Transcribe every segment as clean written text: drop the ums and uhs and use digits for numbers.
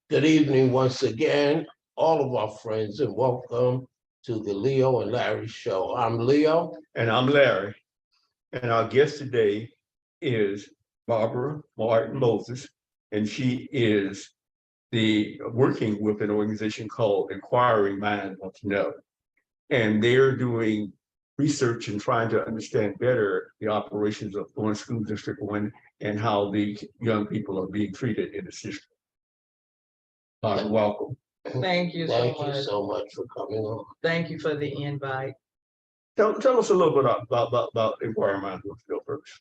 Good evening once again, all of our friends, and welcome to the Leo and Larry Show. I'm Leo. And I'm Larry. And our guest today is Barbara Martin Moses, and she is working with an organization called Inquiring Minds Want to Know. And they're doing research and trying to understand better the operations of Florence School District 1 and how the young people are being treated in the system. Welcome. Thank you so Thank you much. so much for coming on. Thank you for the invite. Tell us a little bit about Inquiring Minds Want to Know first.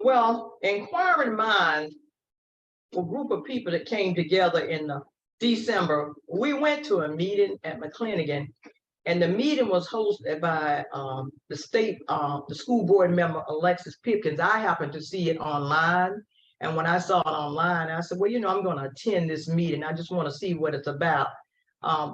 Well, Inquiring Minds, a group of people that came together in December. We went to a meeting at McClinigan, and the meeting was hosted by the school board member, Alexis Pipkins. I happened to see it online. And when I saw it online, I said, well, I'm going to attend this meeting. I just want to see what it's about,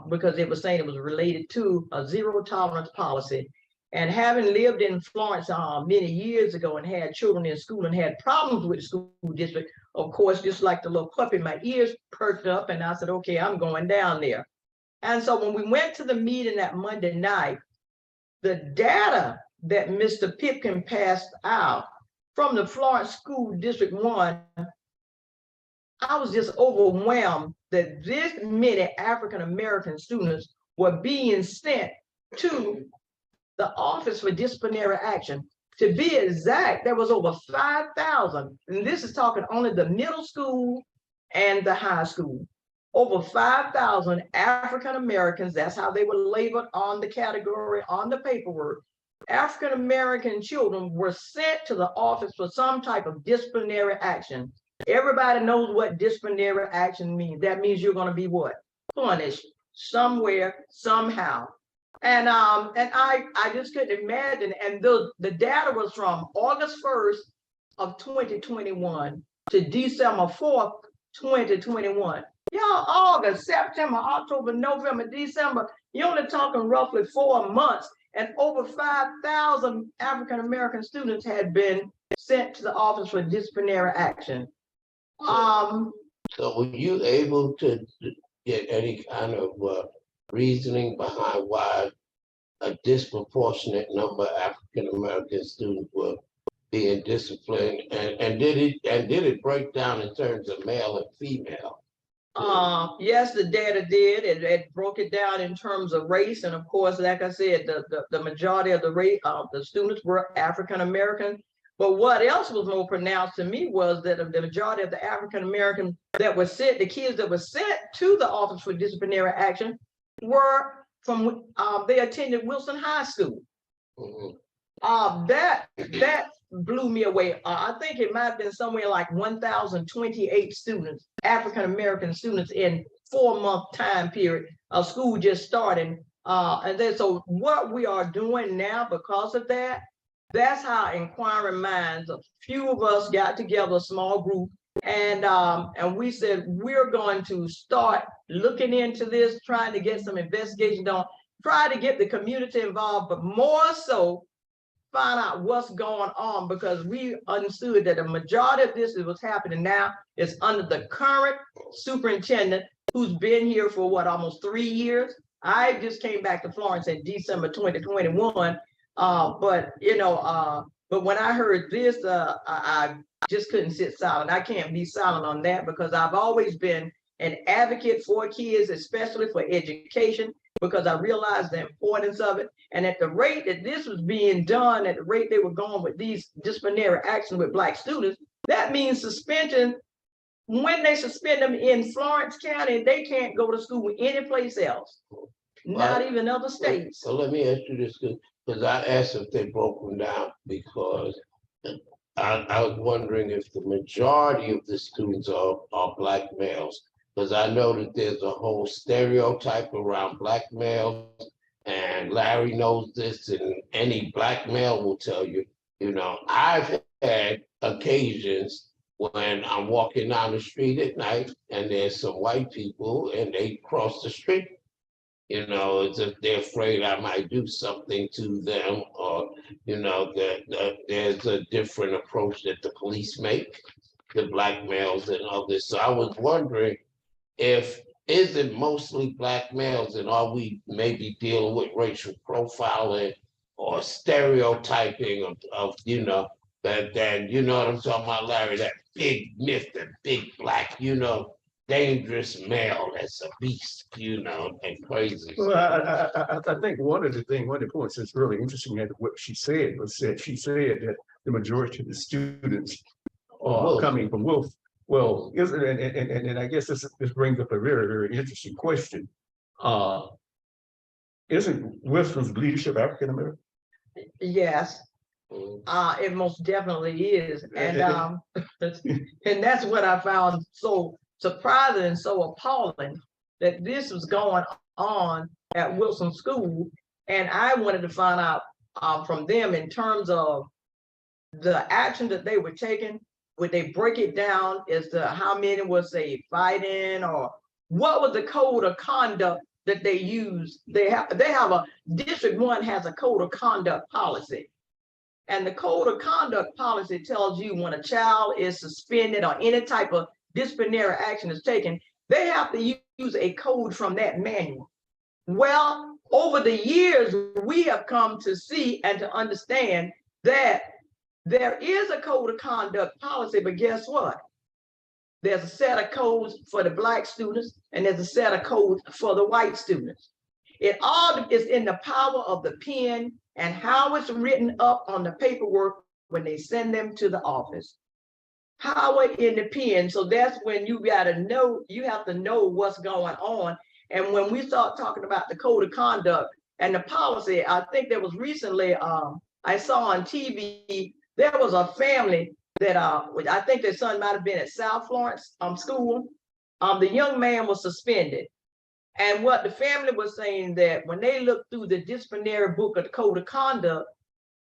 because it was saying it was related to a zero tolerance policy. And having lived in Florence many years ago and had children in school and had problems with the school district, of course, just like the little puppy, my ears perked up and I said, okay, I'm going down there. And so when we went to the meeting that Monday night, the data that Mr. Pipkin passed out from the Florence School District 1, I was just overwhelmed that this many African-American students were being sent to the Office for Disciplinary Action. To be exact, there was over 5,000, and this is talking only the middle school and the high school. Over 5,000 African-Americans, that's how they were labeled on the category, on the paperwork. African-American children were sent to the office for some type of disciplinary action. Everybody knows what disciplinary action means. That means you're going to be what? Punished somewhere, somehow. And I just couldn't imagine. And the data was from August 1st of 2021 to December 4th, 2021. Y'all, August, September, October, November, December, you're only talking roughly 4 months. And over 5,000 African-American students had been sent to the Office for Disciplinary Action. So were you able to get any kind of reasoning behind why a disproportionate number of African-American students were being disciplined? And did it break down in terms of male and female? Yes, the data did. It broke it down in terms of race, and of course, like I said, the majority of the students were African American. But what else was more pronounced to me was that the majority of the African American that were sent, the kids that were sent to the Office for Disciplinary Action, were from they attended Wilson High School. Mm-hmm. That blew me away. I think it might have been somewhere like 1,028 students, African-American students, in 4-month time period of school just starting. And then so what we are doing now because of that, that's how Inquiring Minds, a few of us got together, a small group, and we said, we're going to start looking into this, trying to get some investigation done, try to get the community involved, but more so find out what's going on, because we understood that the majority of this is what's happening now is under the current superintendent, who's been here for what, almost 3 years. I just came back to Florence in December 2021, but when I heard this, I just couldn't sit silent. I can't be silent on that, because I've always been an advocate for kids, especially for education, because I realized the importance of it. And at the rate that this was being done, at the rate they were going with these disciplinary actions with Black students, that means suspension. When they suspend them in Florence County, they can't go to school anyplace else, not even other states. So let me ask you this, because I asked if they broke them down, because I was wondering if the majority of the students are Black males, because I know that there's a whole stereotype around Black males, and Larry knows this, and any Black male will tell you, I've had occasions when I'm walking down the street at night and there's some white people and they cross the street. It's if they're afraid I might do something to them, or, that there's a different approach that the police make. the black males and others. So I was wondering if, is it mostly black males and are we maybe dealing with racial profiling or stereotyping of that, you know what I'm talking about, Larry, that big myth, that big black, dangerous male that's a beast, and crazy. Well, I think one of the points that's really interesting at what she said was that she said that the majority of the students are Wolf. coming from Wolf. Well, and I guess this brings up a very, very interesting question. Isn't Wilson's leadership African American? Yes, Mm. it most definitely is. And and that's what I found so surprising and so appalling, that this was going on at Wilson School. And I wanted to find out from them in terms of the action that they were taking. Would they break it down as to how many was they fighting, or what was the code of conduct that they use? They have a District 1 has a code of conduct policy. And the code of conduct policy tells you when a child is suspended or any type of disciplinary action is taken, they have to use a code from that manual. Well, over the years, we have come to see and to understand that there is a code of conduct policy, but guess what? There's a set of codes for the Black students, and there's a set of codes for the white students. It all is in the power of the pen and how it's written up on the paperwork when they send them to the office. Power in the pen. So that's when you gotta know, you have to know what's going on. And when we start talking about the code of conduct and the policy, I think there was recently, I saw on TV, there was a family that I think their son might have been at South Florence school. The young man was suspended. And what the family was saying, that when they looked through the disciplinary book of the code of conduct,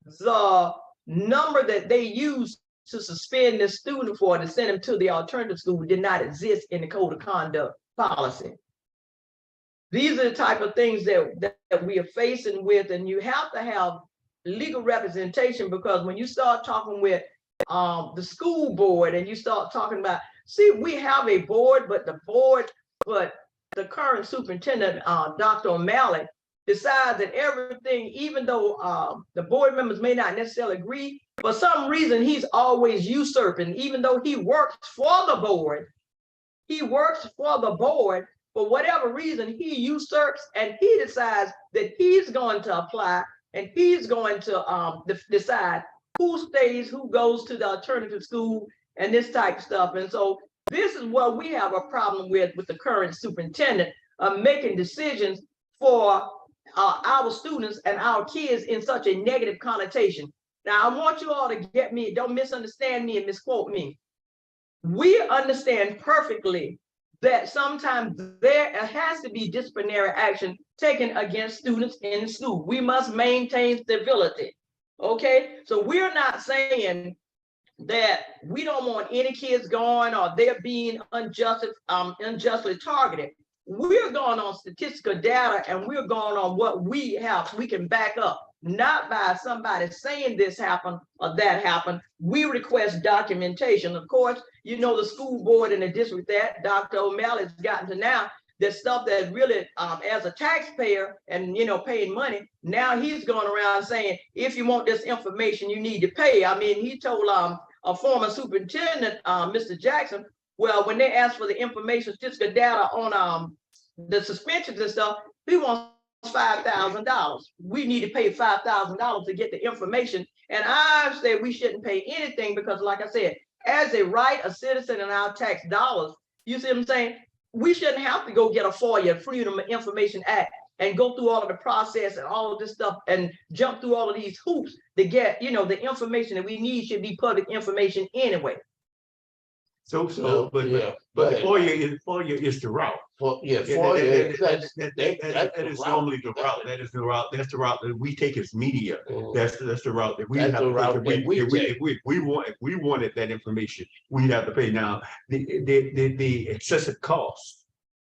the number that they used to suspend the student for to send him to the alternative school did not exist in the code of conduct policy. These are the type of things that we are facing with, and you have to have legal representation, because when you start talking with the school board and you start talking about, see, we have a board, but the current superintendent, Dr. O'Malley, decides that everything, even though the board members may not necessarily agree, for some reason, he's always usurping, even though he works for the board. For whatever reason, he usurps and he decides that he's going to apply and he's going to decide who stays, who goes to the alternative school, and this type of stuff. And so this is what we have a problem with the current superintendent of making decisions for our students and our kids in such a negative connotation. Now, I want you all to get me, don't misunderstand me and misquote me. We understand perfectly that sometimes there has to be disciplinary action taken against students in school. We must maintain civility, okay? So we're not saying that we don't want any kids going or they're being unjustly targeted. We're going on statistical data and we're going on what we can back up, not by somebody saying this happened or that happened. We request documentation. Of course, you know, the school board and the district that Dr. O'Malley has gotten to now, the stuff that really, as a taxpayer and, you know, paying money, now he's going around saying, if you want this information, you need to pay. I mean, he told a former superintendent, Mr. Jackson, well, when they asked for the information, statistical data on the suspensions and stuff, he wants $5,000. We need to pay $5,000 to get the information. And I say we shouldn't pay anything because, like I said, as a right, a citizen in our tax dollars, you see what I'm saying? We shouldn't have to go get a FOIA, Freedom of Information Act, and go through all of the process and all of this stuff and jump through all of these hoops to get, you know, the information that we need should be public information anyway. But FOIA is the route. That is normally the route. That is the route. That's the route that we take as media. That's the route that we have to take. If we wanted that information, we'd have to pay. Now the excessive cost.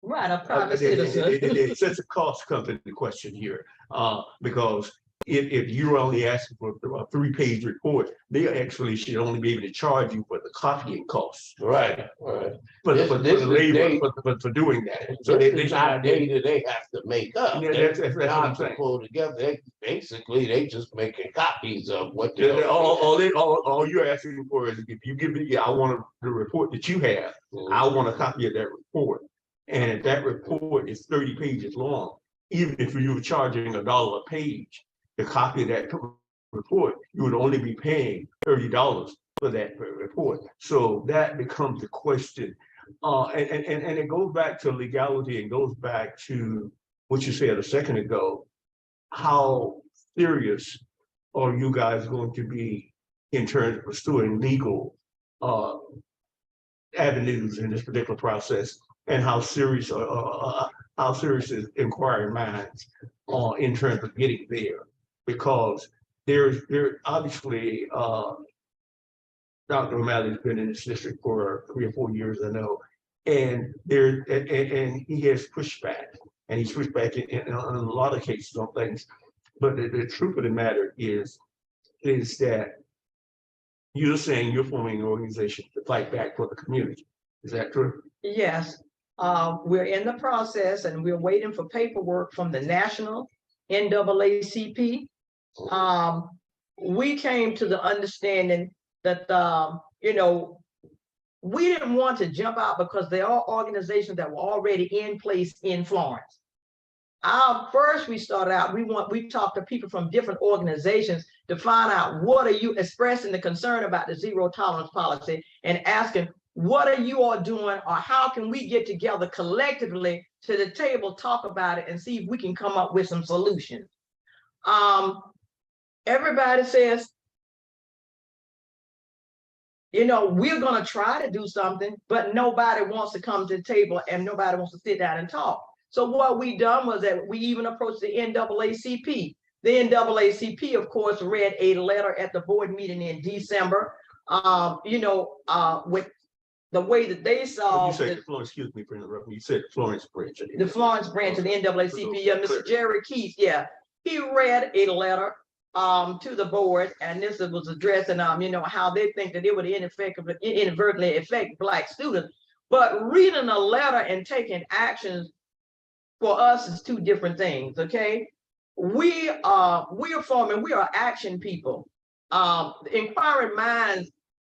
Right, a private citizen. The excessive cost comes into question here, because if you're only asking for a 3-page report, they actually should only be able to charge you for the copying costs. Right. For This the is labor, they- for doing that. So they it's should not not be- data they have to make up. Yeah, They that's what I'm have to saying. pull together. Basically, they just making copies of what they. All you're asking for is if you give me, I want the report that you have, I want a copy of that report. And if that report is 30 pages long, even if you were charging $1 a page, the copy of that report, you would only be paying $30 for that report. So that becomes the question. And it goes back to legality and goes back to what you said a second ago. How serious are you guys going to be in terms of pursuing legal avenues in this particular process? And how serious is inquiring minds in terms of getting there? Because there obviously Dr. O'Malley's been in this district for 3 or 4 years, I know, and he has pushback, and he's pushed back in a lot of cases on things. But the truth of the matter is that you're saying you're forming an organization to fight back for the community. Is that true? Yes, we're in the process and we're waiting for paperwork from the national NAACP. We came to the understanding that, we didn't want to jump out because there are organizations that were already in place in Florence. First, we started out, we talked to people from different organizations to find out what are you expressing the concern about the zero tolerance policy and asking, what are you all doing, or how can we get together collectively to the table, talk about it, and see if we can come up with some solutions. Everybody says, we're going to try to do something, but nobody wants to come to the table and nobody wants to sit down and talk. So what we done was that we even approached the NAACP. The NAACP, of course, read a letter at the board meeting in December, with the way that they saw. You said excuse me for interrupting. You said Florence branch. The Florence branch of the NAACP. Yeah, Mr. Jerry Keith. Yeah, he read a letter to the board, and this was addressing how they think that it would inadvertently affect Black students. But reading a letter and taking actions for us is two different things. Okay, we are action people. Inquiring Minds,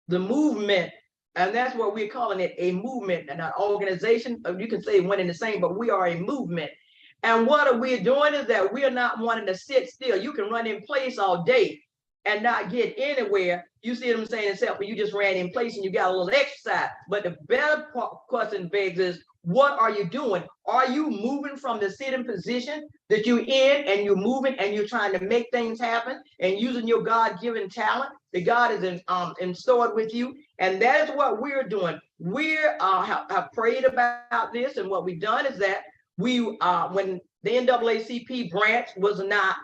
the movement. And that's what we're calling it, a movement and an organization. You can say one and the same, but we are a movement. And what we're doing is that we are not wanting to sit still. You can run in place all day and not get anywhere. You see what I'm saying? Except for you just ran in place and you got a little exercise. But the better question begs is, what are you doing? Are you moving from the sitting position that you're in, and you're moving and you're trying to make things happen and using your God-given talent that God is installed with you? And that is what we're doing. We have prayed about this, and what we've done is that we, when the NAACP branch was not,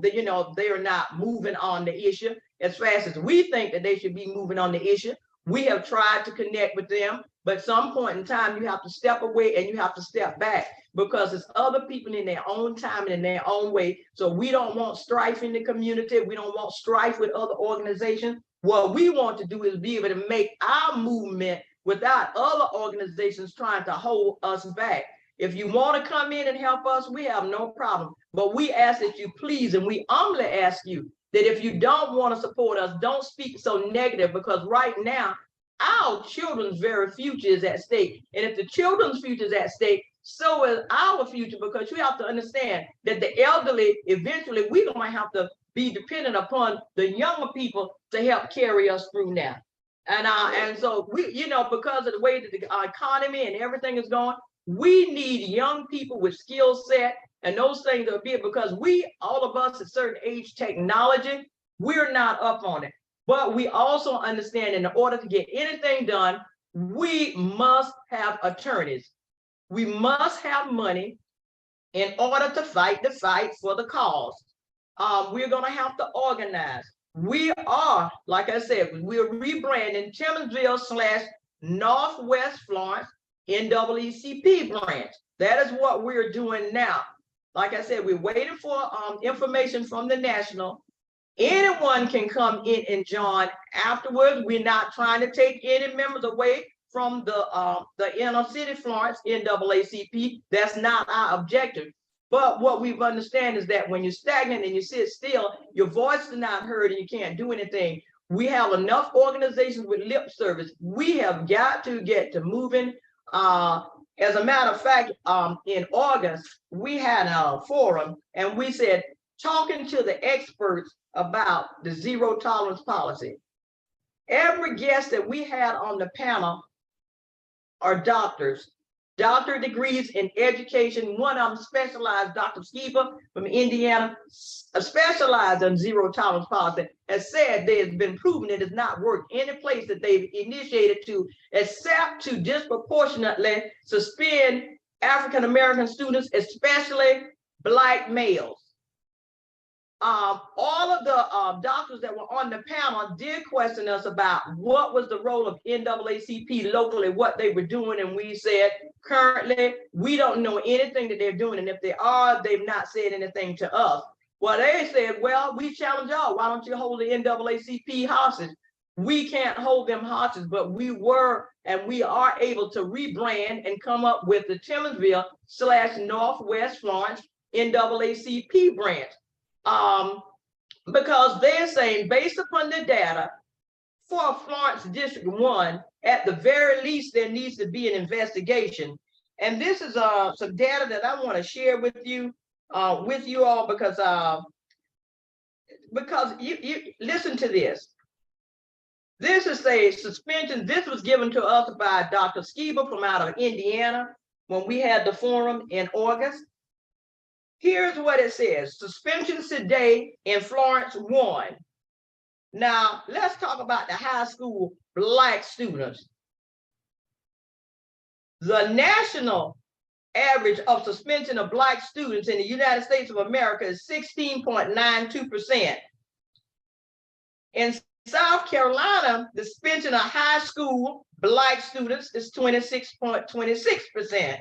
they are not moving on the issue as fast as we think that they should be moving on the issue. We have tried to connect with them, but at some point in time, you have to step away and you have to step back, because it's other people in their own time and in their own way. So we don't want strife in the community. We don't want strife with other organizations. What we want to do is be able to make our movement without other organizations trying to hold us back. If you want to come in and help us, we have no problem. But we ask that you please, and we humbly ask you that if you don't want to support us, don't speak so negative, because right now, our children's very future is at stake. And if the children's future is at stake, so is our future, because you have to understand that the elderly, eventually, we're going to have to be dependent upon the younger people to help carry us through now. And so we, because of the way that the economy and everything is going, we need young people with skill set and those things are big, because all of us at certain age, technology, we're not up on it. But we also understand in order to get anything done, we must have attorneys. We must have money in order to fight the fight for the cause. We're going to have to organize. We are, like I said, we're rebranding Timmonsville / Northwest Florence NAACP branch. That is what we're doing now. like I said, we're waiting for information from the national. Anyone can come in and join afterwards. We're not trying to take any members away from the inner city Florence NAACP. That's not our objective. But what we've understand is that when you're stagnant and you sit still, your voice is not heard and you can't do anything. We have enough organizations with lip service. We have got to get to moving. As a matter of fact, in August, we had a forum and we said, talking to the experts about the zero tolerance policy. Every guest that we had on the panel are doctors, doctorate degrees in education. One of them specialized, Dr. Skiba from Indiana, specialized in zero tolerance policy, has said there's been proven it has not worked any place that they've initiated to, except to disproportionately suspend African-American students, especially Black males. All of the doctors that were on the panel did question us about what was the role of NAACP locally, what they were doing, and we said, currently, we don't know anything that they're doing, and if they are, they've not said anything to us. Well, they said, well, we challenge y'all, why don't you hold the NAACP hostage? We can't hold them hostage, but we were and we are able to rebrand and come up with the Tillmansville/Northwest Florence NAACP branch. Because they're saying, based upon the data for Florence District 1, at the very least, there needs to be an investigation. And this is some data that I want to share with you all, because you listen to this. This is a suspension. This was given to us by Dr. Skiba from out of Indiana when we had the forum in August. Here's what it says: suspensions today in Florence 1. Now, let's talk about the high school Black students. The national average of suspension of Black students in the United States of America is 16.92%. In South Carolina, the suspension of high school Black students is 26.26%.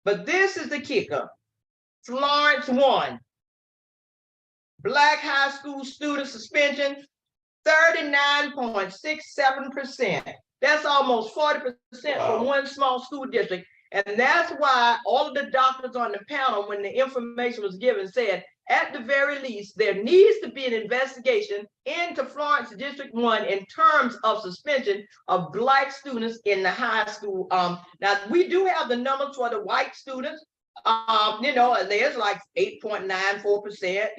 But this is the kicker. Florence 1, Black high school student suspension, 39.67%. That's almost 40% for one small school district. And that's why all of the doctors on the panel, when the information was given, said, at the very least, there needs to be an investigation into Florence District 1 in terms of suspension of Black students in the high school. Now, we do have the numbers for the white students. There's like 8.94%,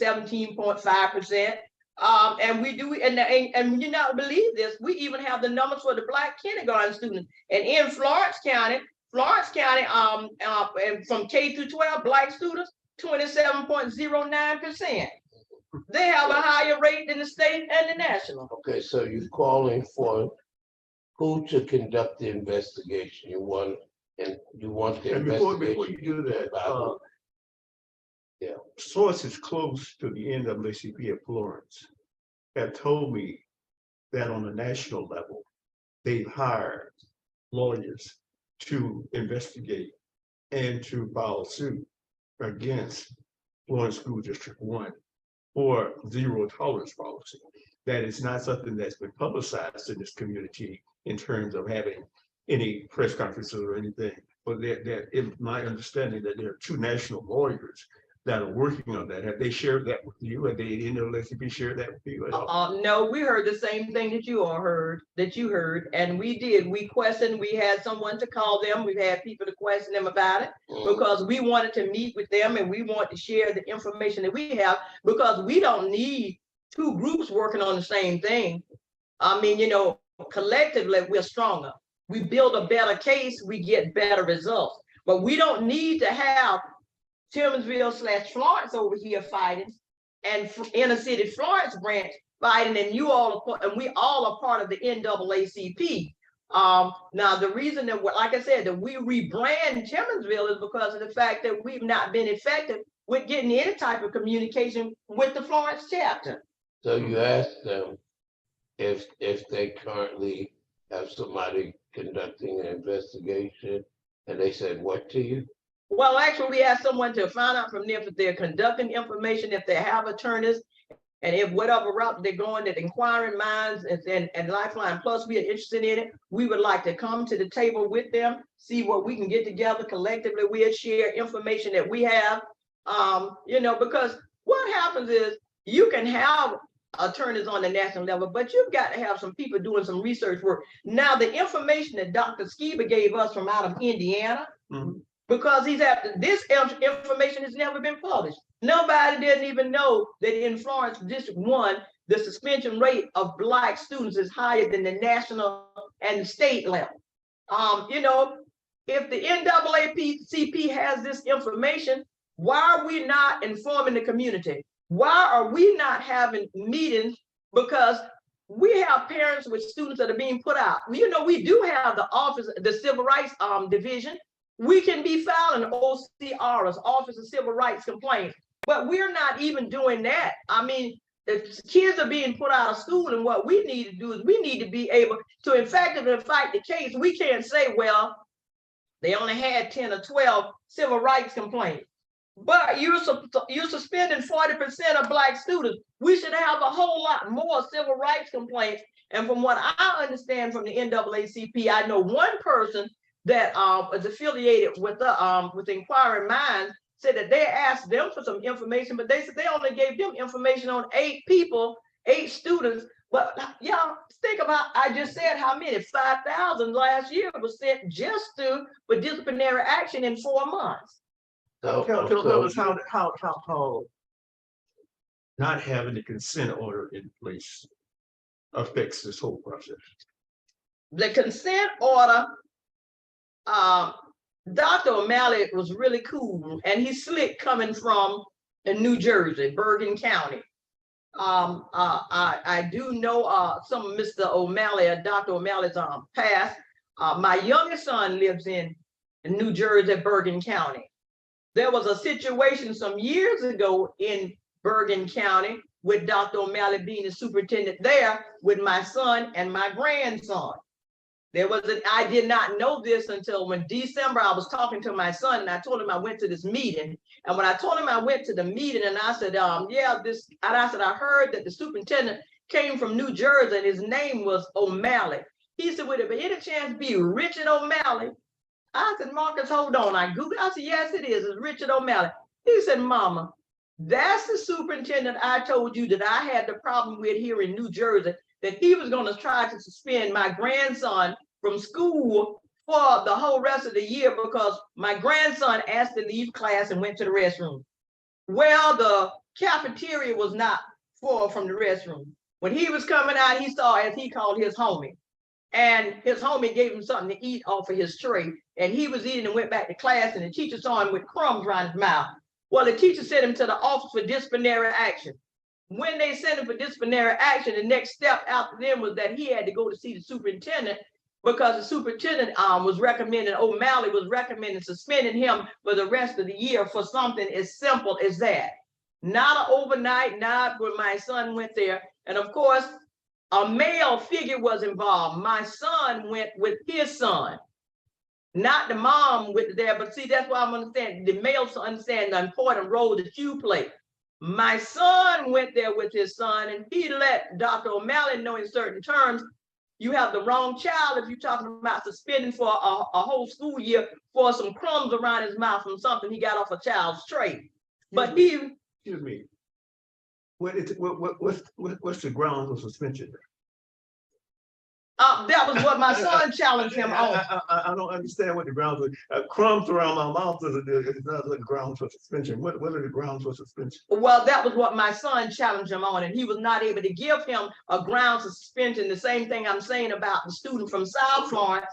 17.5%. And we do, and you not believe this, we even have the numbers for the Black kindergarten students. And in Florence County, and from K through 12, Black students, 27.09%. They have a higher rate than the state and the national. Okay, so you're calling for who to conduct the investigation? You want the And investigation? before you do that, sources close to the NAACP at Florence have told me that on a national level, they've hired lawyers to investigate and to file suit against Florence School District 1 for zero tolerance policy. That is not something that's been publicized in this community in terms of having any press conferences or anything. But it's my understanding that there are two national lawyers that are working on that. Have they shared that with you? Have they NAACP shared that with you at all? No, we heard the same thing that you heard, and we did. We questioned, we had someone to call them, we've had people to question them about it, because we wanted to meet with them and we want to share the information that we have, because we don't need two groups working on the same thing. I mean, collectively, we're stronger. We build a better case, we get better results. But we don't need to have Tillmansville/Florence over here fighting, and inner city Florence branch fighting, and we all are part of the NAACP. Now the reason that, like I said, that we rebrand Tillmansville is because of the fact that we've not been effective with getting any type of communication with the Florence chapter. So you asked them if they currently have somebody conducting an investigation, and they said what to you? Well, actually, we asked someone to find out from them if they're conducting information, if they have attorneys, and if whatever route they're going, that Inquiring Minds and Lifeline Plus, we are interested in it. We would like to come to the table with them, see what we can get together collectively. We'll share information that we have. You know, because what happens is you can have attorneys on the national level, but you've got to have some people doing some research work. Now, the information that Dr. Skiba gave us from out of Indiana, because he's after this information has never been published. Nobody didn't even know that in Florence District 1, the suspension rate of Black students is higher than the national and the state level. You know, if the NAACP has this information, why are we not informing the community? Why are we not having meetings? Because we have parents with students that are being put out. You know, we do have the office, the Civil Rights Division. We can be filing OCRs, Office of Civil Rights Complaints, but we're not even doing that. I mean, the kids are being put out of school, and what we need to do is we need to be able to effectively fight the case. We can't say, well, they only had 10 or 12 civil rights complaints, but you're suspending 40% of Black students. We should have a whole lot more civil rights complaints. And from what I understand from the NAACP, I know one person that is affiliated with Inquiring Minds said that they asked them for some information, but they said they only gave them information on 8 people, 8 students. But y'all think about, I just said how many, 5,000 last year was sent just for disciplinary action in 4 months. So, Tell us how not having the consent order in place affects this whole process. The consent order, Dr. O'Malley was really cool, and he's slick coming from New Jersey, Bergen County. I do know some of Mr. O'Malley, Dr. O'Malley's past. My youngest son lives in New Jersey, Bergen County. There was a situation some years ago in Bergen County with Dr. O'Malley being the superintendent there with my son and my grandson. I did not know this until when December, I was talking to my son and I told him I went to this meeting. And when I told him I went to the meeting and I said, I heard that the superintendent came from New Jersey and his name was O'Malley. He said, would it by any chance be Richard O'Malley? I said, Marcus, hold on. I Googled, I said, yes, it is. It's Richard O'Malley. He said, Mama, that's the superintendent I told you that I had the problem with here in New Jersey, that he was going to try to suspend my grandson from school for the whole rest of the year because my grandson asked to leave class and went to the restroom. Well, the cafeteria was not far from the restroom. When he was coming out, he saw, as he called, his homie. And his homie gave him something to eat off of his tray. And he was eating and went back to class, and the teacher saw him with crumbs around his mouth. Well, the teacher sent him to the office for disciplinary action. When they sent him for disciplinary action, the next step after them was that he had to go to see the superintendent because the superintendent O'Malley was recommending suspending him for the rest of the year for something as simple as that. Not an overnight, not when my son went there. And of course, a male figure was involved. My son went with his son, not the mom with there. But see, that's why I'm understanding the males understand the important role that you play. My son went there with his son, and he let Dr. O'Malley know in certain terms, you have the wrong child if you're talking about suspending for a whole school year for some crumbs around his mouth from something he got off a child's tray. But excuse me. What's the grounds of suspension? That was what my son challenged him on. I don't understand what the grounds are. Crumbs around my mouth is not the grounds for suspension. What are the grounds for suspension? Well, that was what my son challenged him on, and he was not able to give him a grounds of suspension. The same thing I'm saying about the student from South Florence,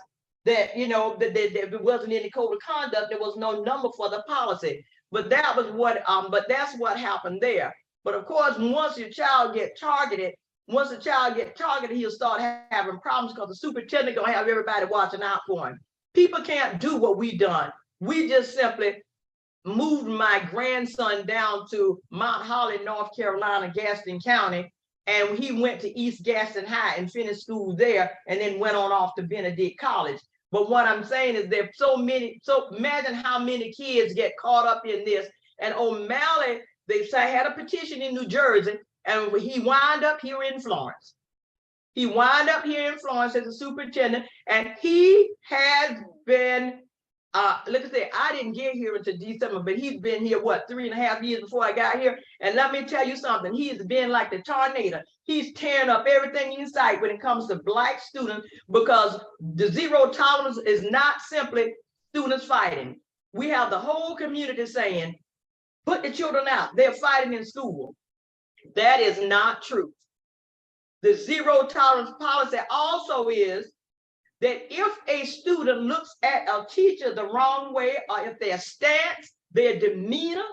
that, you know, that it wasn't any code of conduct, there was no number for the policy. But that was what, but that's what happened there. But of course, once your child gets targeted, he'll start having problems because the superintendent gonna have everybody watching out for him. People can't do what we done. We just simply moved my grandson down to Mount Holly, North Carolina, Gaston County, and he went to East Gaston High and finished school there, and then went on off to Benedict College. But what I'm saying is there's so many, so imagine how many kids get caught up in this. And O'Malley, they say had a petition in New Jersey, and he wound up here in Florence. He wound up here in Florence as a superintendent, and he has been, look at that, I didn't get here until December, but he's been here, what, 3.5 years before I got here? And let me tell you something, he's been like the tornado. He's tearing up everything in sight when it comes to Black students, because the zero tolerance is not simply students fighting. We have the whole community saying, put the children out, they're fighting in school. That is not true. The zero tolerance policy also is that if a student looks at a teacher the wrong way, or if their stance, their demeanor,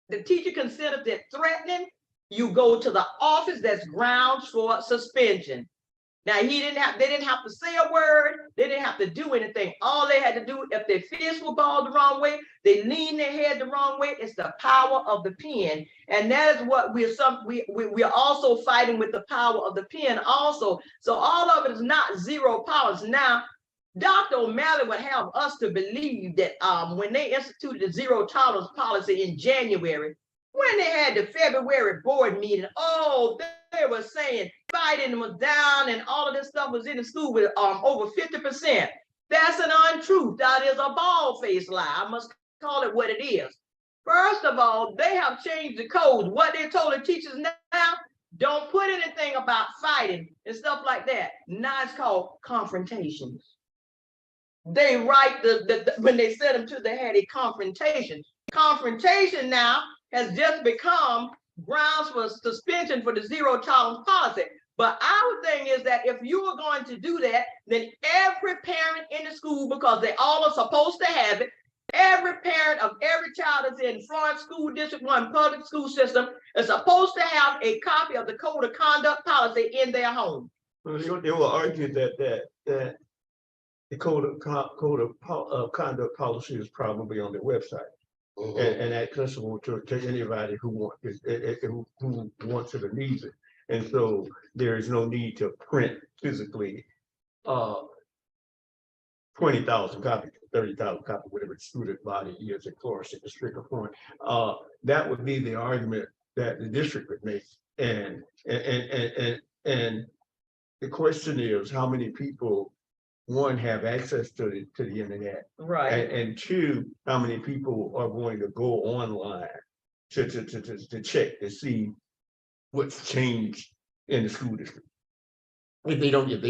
the teacher considers it threatening, you go to the office. That's grounds for suspension. Now, they didn't have to say a word. They didn't have to do anything. All they had to do, if their fists were balled the wrong way, they leaned their head the wrong way. It's the power of the pen. And that is what we're also fighting with, the power of the pen also. So all of it is not zero tolerance. Now, Dr. O'Malley would have us to believe that when they instituted the zero tolerance policy in January, when they had the February board meeting, oh, they were saying fighting was down and all of this stuff was in the school with over 50%. That's an untruth. That is a bald-faced lie. I must call it what it is. First of all, they have changed the codes. What they told the teachers now, don't put anything about fighting and stuff like that. Now it's called confrontations. They write when they set them to, they had a confrontation. Confrontation now has just become grounds for suspension for the zero tolerance policy. But our thing is that if you are going to do that, then every parent in the school, because they all are supposed to have it, every parent of every child that's in Florence School District 1 public school system is supposed to have a copy of the Code of Conduct policy in their home. Well, they will argue that the Code of Conduct policy is probably on their website. And accessible to anybody who wants it or needs it. And so there is no need to print physically 20,000 copies, 30,000 copies, whatever the student body is in Florence at the stricter point. That would be the argument that the district would make. And the question is, how many people, one, have access to the internet, right? And two, how many people are going to go online to check to see what's changed in the school district. If they don't get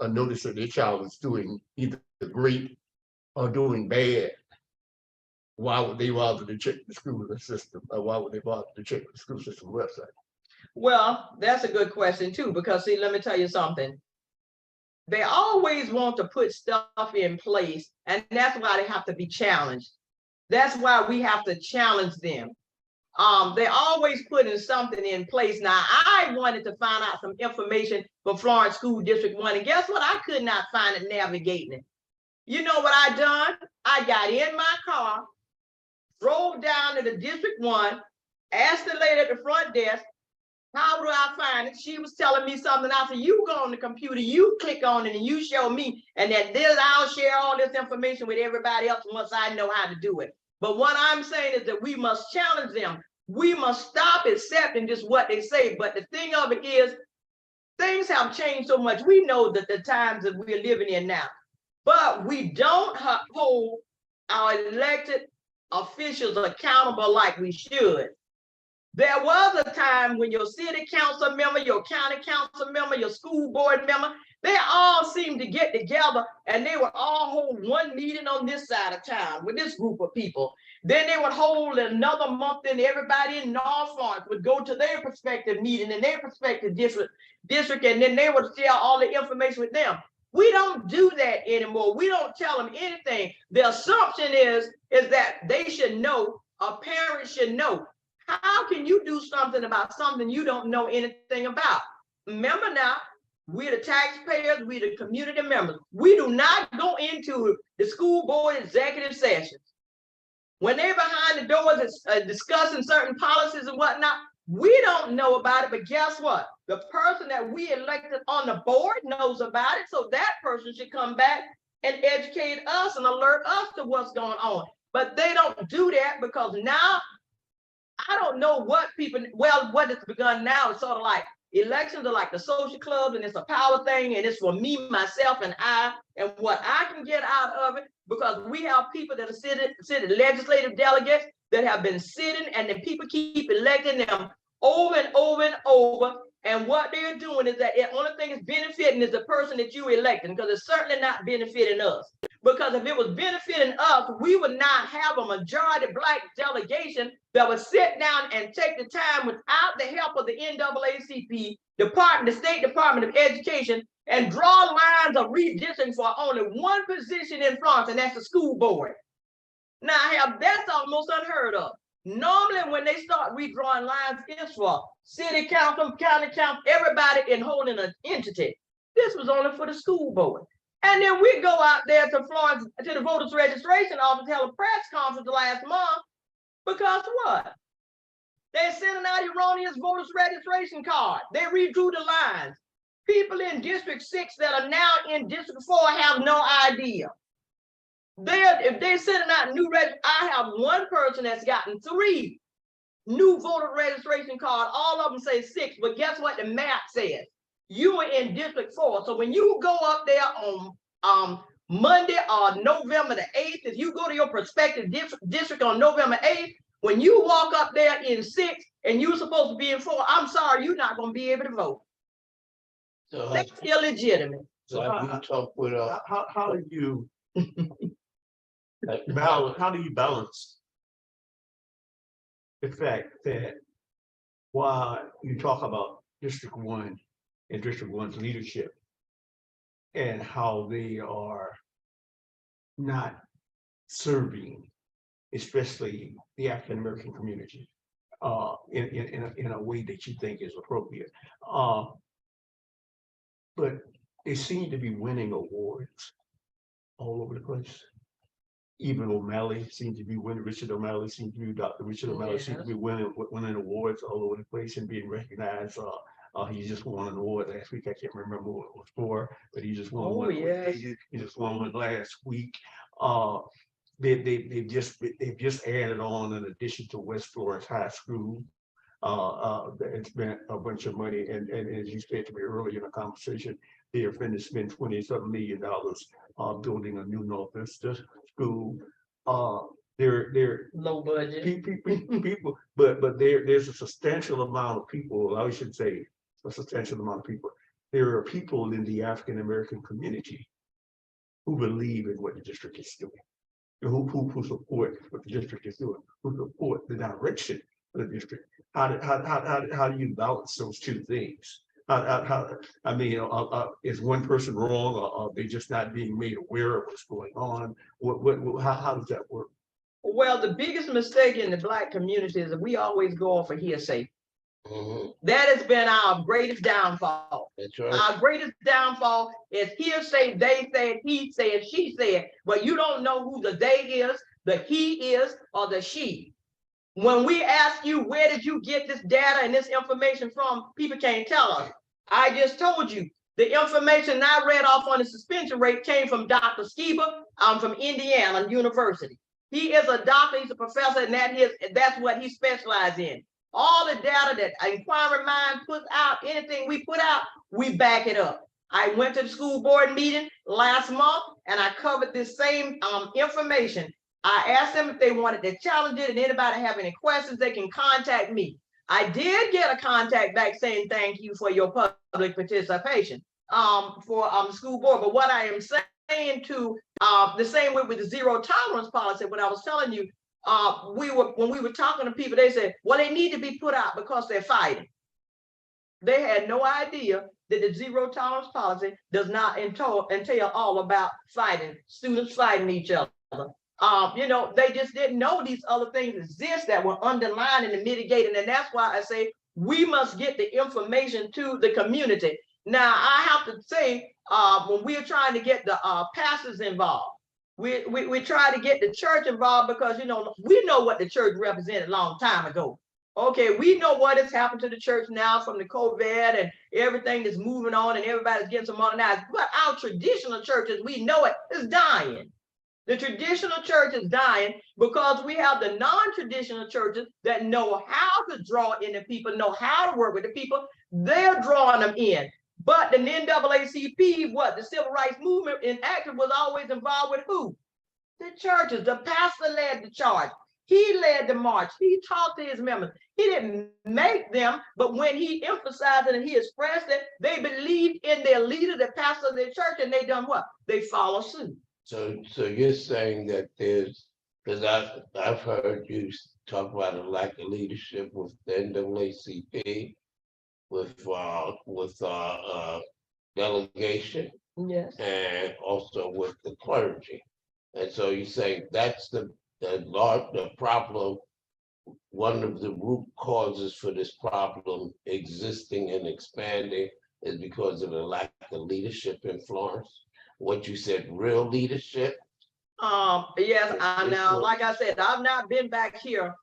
a notice that their child is doing either great or doing bad, why would they bother to check the school system? Or why would they bother to check the school system website? Well, that's a good question too, because see, let me tell you something. They always want to put stuff in place, and that's why they have to be challenged. That's why we have to challenge them. They always putting something in place. Now, I wanted to find out some information for Florence School District 1, and guess what? I could not find it navigating it. You know what I done? I got in my car, drove down to the District 1, asked the lady at the front desk, how do I find it? She was telling me something. I said, you go on the computer, you click on it, and you show me, and then I'll share all this information with everybody else once I know how to do it. But what I'm saying is that we must challenge them. We must stop accepting just what they say. But the thing of it is, things have changed so much. We know that the times that we're living in now, but we don't hold our elected officials accountable like we should. There was a time when your city council member, your county council member, your school board member, they all seemed to get together and they would all hold one meeting on this side of town with this group of people. Then they would hold another month and everybody in North Florence would go to their prospective meeting in their prospective district, and then they would share all the information with them. We don't do that anymore. We don't tell them anything. The assumption is that they should know, a parent should know. How can you do something about something you don't know anything about? Remember now, we're the taxpayers, we're the community members. We do not go into the school board executive sessions. When they're behind the doors discussing certain policies and whatnot, We don't know about it, but guess what? The person that we elected on the board knows about it, so that person should come back and educate us and alert us to what's going on. But they don't do that because now I don't know what people, well, what it's begun now, it's sort of like elections are like the social clubs and it's a power thing and it's for me, myself, and I, and what I can get out of it, because we have people that are sitting legislative delegates that have been sitting and then people keep electing them over and over and over. And what they're doing is that the only thing that's benefiting is the person that you electing, because it's certainly not benefiting us. Because if it was benefiting us, we would not have a majority Black delegation that would sit down and take the time without the help of the NAACP, the State Department of Education, and draw lines of redistricting for only one position in Florence, and that's the school board. Now, that's almost unheard of. Normally, when they start redrawing lines, it's for city council, county council, everybody in holding an entity. This was only for the school board. And then we go out there to Florence, to the voters registration office, held a press conference last month, because what? They're sending out erroneous voters registration card. They redrew the lines. People in District 6 that are now in District 4 have no idea. If they're sending out new I have one person that's gotten 3 new voter registration cards. All of them say 6, but guess what the map says? You are in District 4. So when you go up there on Monday or November the 8th, if you go to your prospective district on November 8th, when you walk up there in 6 and you're supposed to be in 4, I'm sorry, you're not going to be able to vote. So That's illegitimate. so have you talked with How do you balance? how do you balance the fact that while you talk about District 1 and District 1's leadership and how they are not serving, especially the African American community, in a way that you think is appropriate, but they seem to be winning awards all over the place. Even O'Malley seems to be winning. Richard O'Malley seems to be Dr. Richard O'Malley seems to be winning awards all over the place and being recognized. He just won an award last week. I can't remember what it was for, but he just won one. Yes. He just won one last week. They've just added on an addition to West Florence High School. It's been a bunch of money, and as you said to me earlier in the conversation, they are going to spend $20-something million building a new North Vista school. They're Low budget. people, but there's a substantial amount of people. I should say a substantial amount of people. There are people in the African American community who believe in what the district is doing, who support what the district is doing, who support the direction of the district. How do you balance those two things? Is one person wrong, or are they just not being made aware of what's going on? How does that work? Well, the biggest mistake in the Black community is that we always go off of hearsay. That has been our greatest downfall. That's right. Our greatest downfall is hearsay. They said, he said, she said, but you don't know who the they is, the he is, or the she. When we ask you, where did you get this data and this information from? People can't tell us. I just told you, the information I read off on the suspension rate came from Dr. Skiba from Indiana University. He is a doctor, he's a professor, and that's what he specializes in. All the data that Inquiring Mind puts out, anything we put out, we back it up. I went to the school board meeting last month and I covered this same information. I asked them if they wanted to challenge it, and anybody have any questions, they can contact me. I did get a contact back saying thank you for your public participation for the school board. But what I am saying to the same way with the zero tolerance policy, what I was telling you, when we were talking to people, they said, well, they need to be put out because they're fighting. They had no idea that the zero tolerance policy does not entail all about fighting, students fighting each other. They just didn't know these other things exist that were underlining and mitigating. And that's why I say we must get the information to the community. Now, I have to say, when we're trying to get the pastors involved, we try to get the church involved because, we know what the church represented a long time ago. Okay, we know what has happened to the church now from the COVID and everything is moving on and everybody's getting some modernized. But our traditional churches, we know it, is dying. The traditional church is dying because we have the non-traditional churches that know how to draw in the people, know how to work with the people. They're drawing them in. But the NAACP, what the civil rights movement enacted, was always involved with who? The churches. The pastor led the charge. He led the march. He talked to his members. He didn't make them, but when he emphasized it and he expressed it, they believed in their leader, the pastor of their church, and they done what? They follow suit. So you're saying that because I've heard you talk about a lack of leadership with the NAACP, with delegation, Yes. and also with the clergy. And so you're saying that's the problem. One of the root causes for this problem existing and expanding is because of the lack of leadership in Florence. What you said, real leadership. Yes, I know. Like I said, I've not been back here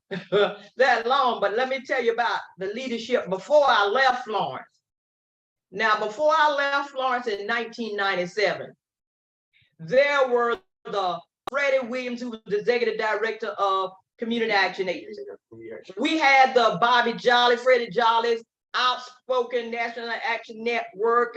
that long, but let me tell you about the leadership before I left Florence. Now, before I left Florence in 1997, there were the Freddie Williams, who was the executive director of Community Action Agency. We had the Bobby Jolly, Freddie Jolly's outspoken National Action Network,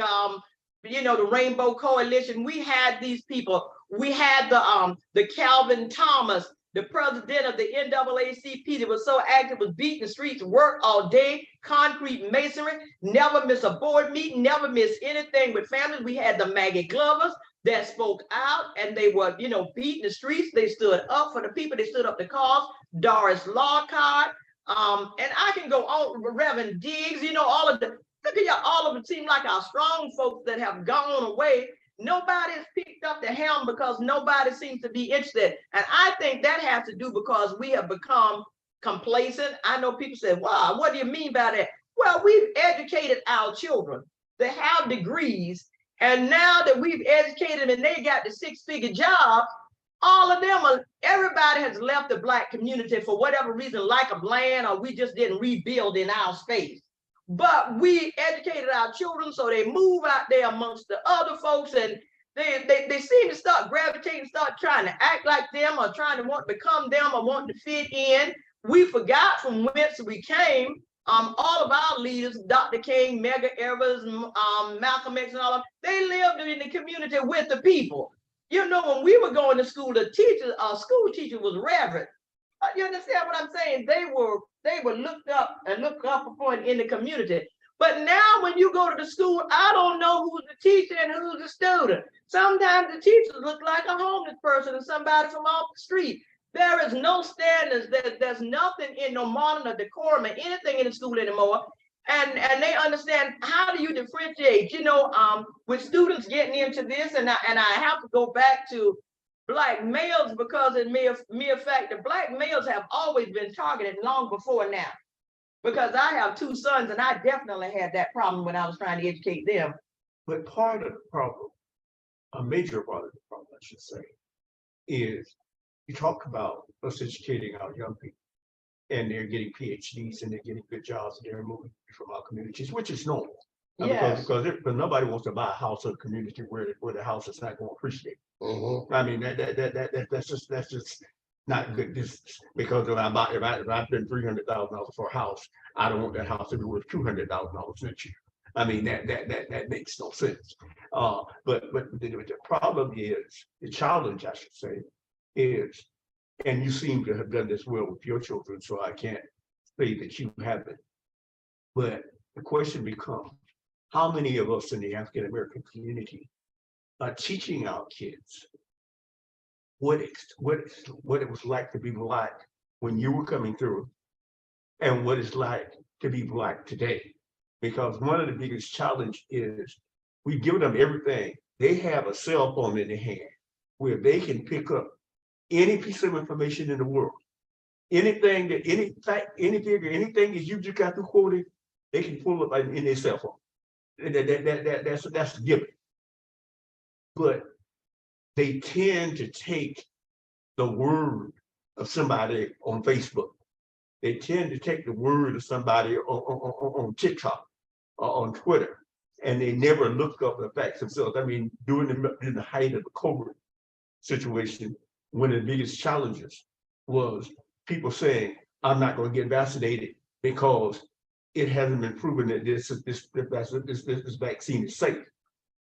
the Rainbow Coalition. We had these people. We had the Calvin Thomas, the president of the NAACP, that was so active, was beating the streets, worked all day, concrete masonry, never miss a board meeting, never miss anything with families. We had the Maggie Glovers that spoke out, and they were, beating the streets. They stood up for the people. They stood up the cause. Doris Lockhart, and I can go on, Reverend Diggs, all of the, look at y'all, all of them seem like our strong folks that have gone away. Nobody has picked up the helm because nobody seems to be interested. And I think that has to do because we have become complacent. I know people say, wow, what do you mean by that? Well, we've educated our children. They have degrees. And now that we've educated them and they got the six-figure job, all of them, everybody has left the Black community for whatever reason, lack of land, or we just didn't rebuild in our space. But we educated our children, so they move out there amongst the other folks, and they seem to start gravitating, start trying to act like them, or trying to want to become them, or want to fit in. We forgot from whence we came. All of our leaders, Dr. King, Medgar Evers, Malcolm X, and all of them, they lived in the community with the people. When we were going to school, our school teacher was reverend. You understand what I'm saying? They were looked up upon in the community. But now when you go to the school, I don't know who's the teacher and who's the student. Sometimes the teachers look like a homeless person and somebody from off the street. There is no standards. There's nothing in no modern or decorum or anything in the school anymore. And they understand, how do you differentiate, with students getting into this, and I have to go back to Black males, because in mere fact, the Black males have always been targeted long before now. Because I have two sons, and I definitely had that problem when I was trying to educate them. But part of the problem, a major part of the problem, I should say, is you talk about us educating our young people, and they're getting PhDs and they're getting good jobs, and they're moving from our communities, which is normal. Yes. Because nobody wants to buy a house or a community where the house is not going to appreciate. Mhm. I mean, that's just not good. Because if I spend $300,000 for a house, I don't want that house to be worth $200,000 next year. I mean, that makes no sense. But the problem is, the challenge, I should say, is, and you seem to have done this well with your children, so I can't say that you haven't. But the question becomes, how many of us in the African American community are teaching our kids what it was like to be Black when you were coming through, and what it's like to be Black today? Because one of the biggest challenges is we've given them everything. They have a cell phone in their hand where they can pick up any piece of information in the world. Anything that, any fact, any figure, anything that you just got through quoting, they can pull up in their cell phone. That's a given. But they tend to take the word of somebody on Facebook they tend to take the word of somebody on TikTok or on Twitter, and they never look up the facts themselves. I mean, during the height of the COVID situation, one of the biggest challenges was people saying, I'm not going to get vaccinated because it hasn't been proven that this vaccine is safe.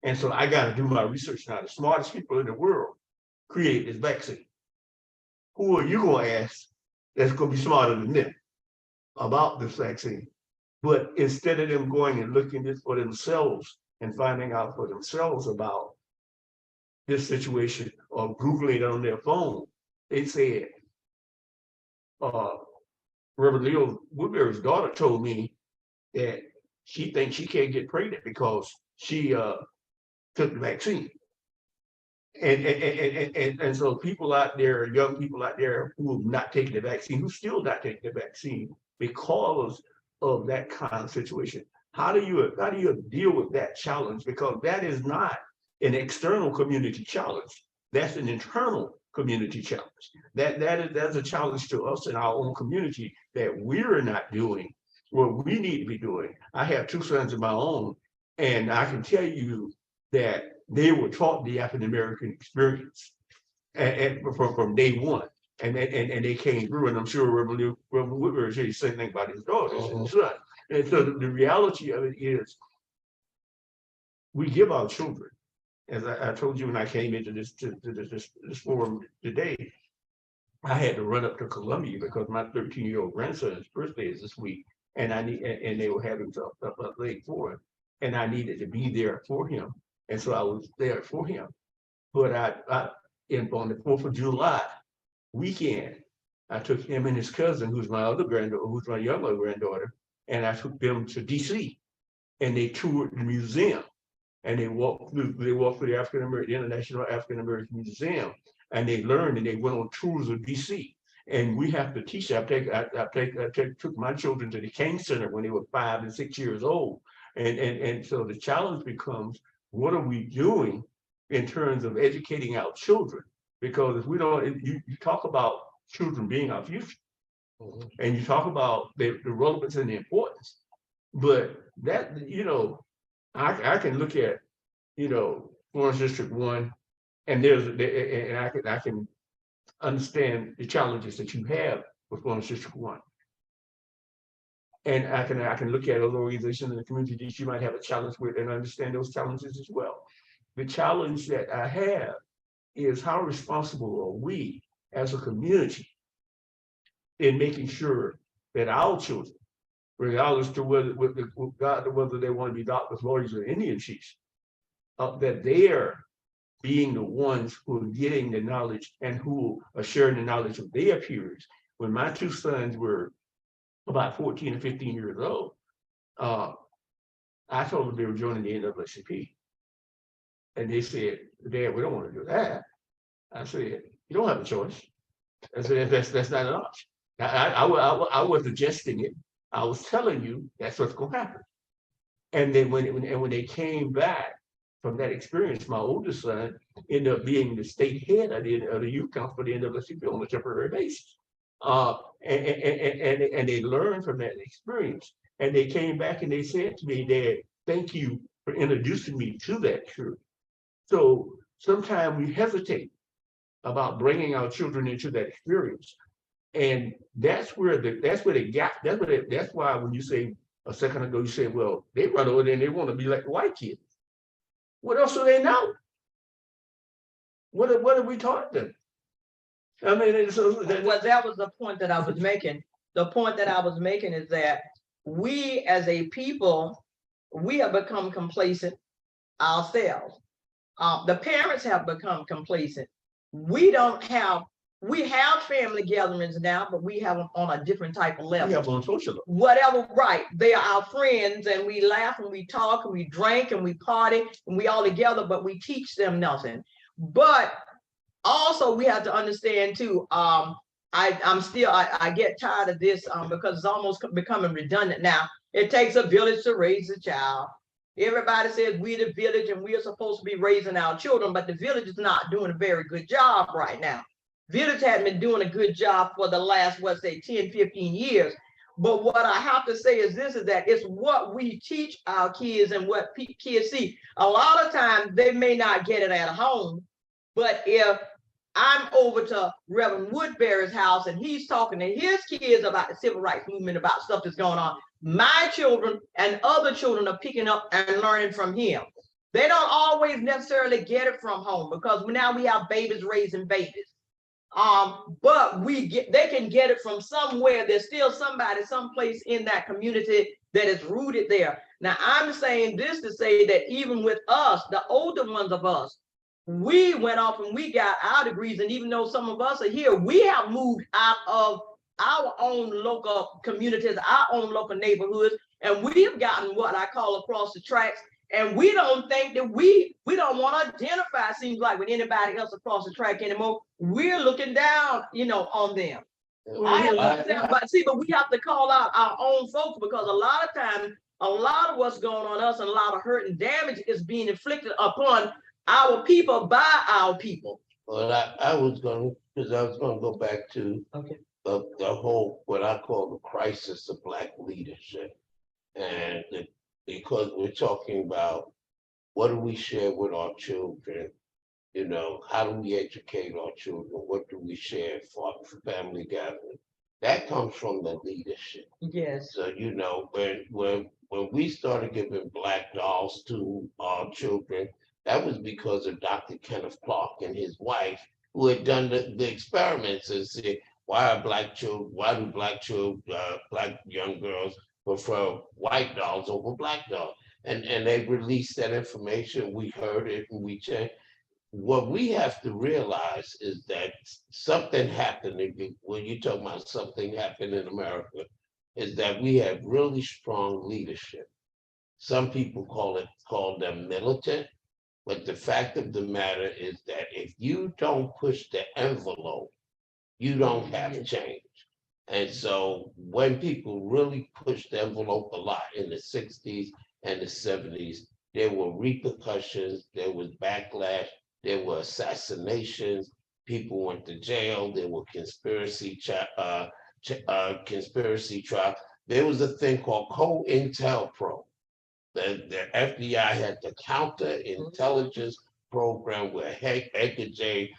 And so I got to do my research now. The smartest people in the world create this vaccine. Who are you going to ask that's going to be smarter than them about this vaccine? But instead of them going and looking this for themselves and finding out for themselves about this situation or Googling it on their phone, they said, Reverend Leo Woodbury's daughter told me that she thinks she can't get pregnant because she took the vaccine. And so people out there, young people out there who have not taken the vaccine, who still not taking the vaccine because of that kind of situation. How do you deal with that challenge? Because that is not an external community challenge. That's an internal community challenge. That's a challenge to us in our own community that we're not doing what we need to be doing. I have two sons of my own, and I can tell you that they were taught the African American experience and from day one, and they came through. And I'm sure Reverend Woodbury said the same thing about his daughters and his son. And so the reality of it is, we give our children, as I told you when I came into this forum today, I had to run up to Columbia because my 13-year-old grandson's birthday is this week, and they were having a leg for him, and I needed to be there for him, and so I was there for him. But on the 4th of July weekend, I took him and his cousin, who's my younger granddaughter, and I took them to DC, and they toured the museum, and they walked through the International African American Museum, and they learned, and they went on tours of DC. And we have to teach. I took my children to the King Center when they were 5 and 6 years old, and so the challenge becomes, what are we doing in terms of educating our children? Because if we don't, you talk about children being our future, and you talk about the relevance and the importance, but that, I can look at, Florence District 1, and I can understand the challenges that you have with Florence District 1. And I can look at other organizations in the community that you might have a challenge with and understand those challenges as well. The challenge that I have is, how responsible are we as a community in making sure that our children, regardless to whether they want to be doctors, lawyers, or Indian chiefs, that they are being the ones who are getting the knowledge and who are sharing the knowledge of their peers. When my two sons were about 14 and 15 years old, I told them they were joining the NAACP. And they said, Dad, we don't want to do that. I said, you don't have a choice. I said, that's not an option. I wasn't suggesting it. I was telling you that's what's going to happen. And then when they came back from that experience, my oldest son ended up being the state head of the youth council for the NAACP on a temporary basis. And they learned from that experience. And they came back and they said to me, Dad, thank you for introducing me to that truth. So sometimes we hesitate about bringing our children into that experience. And that's where the gap, that's why when you say a second ago, you say, well, they run over there and they want to be like the white kids. What else do they know? What have we taught them? I mean, that was the point that I was making. The point that I was making is that we as a people, we have become complacent ourselves. The parents have become complacent. We have family gatherings now, but we have them on a different type of level. We have on social. Whatever, right. They are our friends, and we laugh and we talk and we drink and we party and we all together, but we teach them nothing. But also we have to understand too, I get tired of this because it's almost becoming redundant now. It takes a village to raise a child. Everybody says we're the village and we are supposed to be raising our children, but the village is not doing a very good job right now. Village had been doing a good job for the last, let's say, 10, 15 years. But what I have to say is this, is that it's what we teach our kids and what kids see. A lot of times they may not get it at home, but if I'm over to Reverend Woodbury's house and he's talking to his kids about the civil rights movement, about stuff that's going on, my children and other children are picking up and learning from him. They don't always necessarily get it from home because now we have babies raising babies. But they can get it from somewhere. There's still somebody, someplace in that community that is rooted there. Now, I'm saying this to say that even with us, the older ones of us, we went off and we got our degrees. And even though some of us are here, we have moved out of our own local communities, our own local neighborhoods, and we've gotten what I call across the tracks. And we don't think that we don't want to identify, seems like, with anybody else across the track anymore. We're looking down, on them. But we have to call out our own folks, because a lot of times, a lot of what's going on us and a lot of hurt and damage is being inflicted upon our people by our people. Well, I was going to go back to the whole, what I call the crisis of Black leadership. And because we're talking about what do we share with our children, how do we educate our children, what do we share for family gathering? That comes from the leadership. Yes. So, when we started giving Black dolls to our children, that was because of Dr. Kenneth Clark and his wife, who had done the experiments and said, why do Black young girls prefer white dolls over Black dolls? And they released that information. We heard it and we changed. What we have to realize is that something happened. When you talk about something happened in America, is that we have really strong leadership. Some people call them militant, but the fact of the matter is that if you don't push the envelope, you don't have change. And so when people really pushed the envelope a lot in the 60s and the 70s, there were repercussions, there was backlash, there were assassinations, people went to jail, there were conspiracy trials. There was a thing called COINTELPRO. The FBI had the counterintelligence program where Edgar J.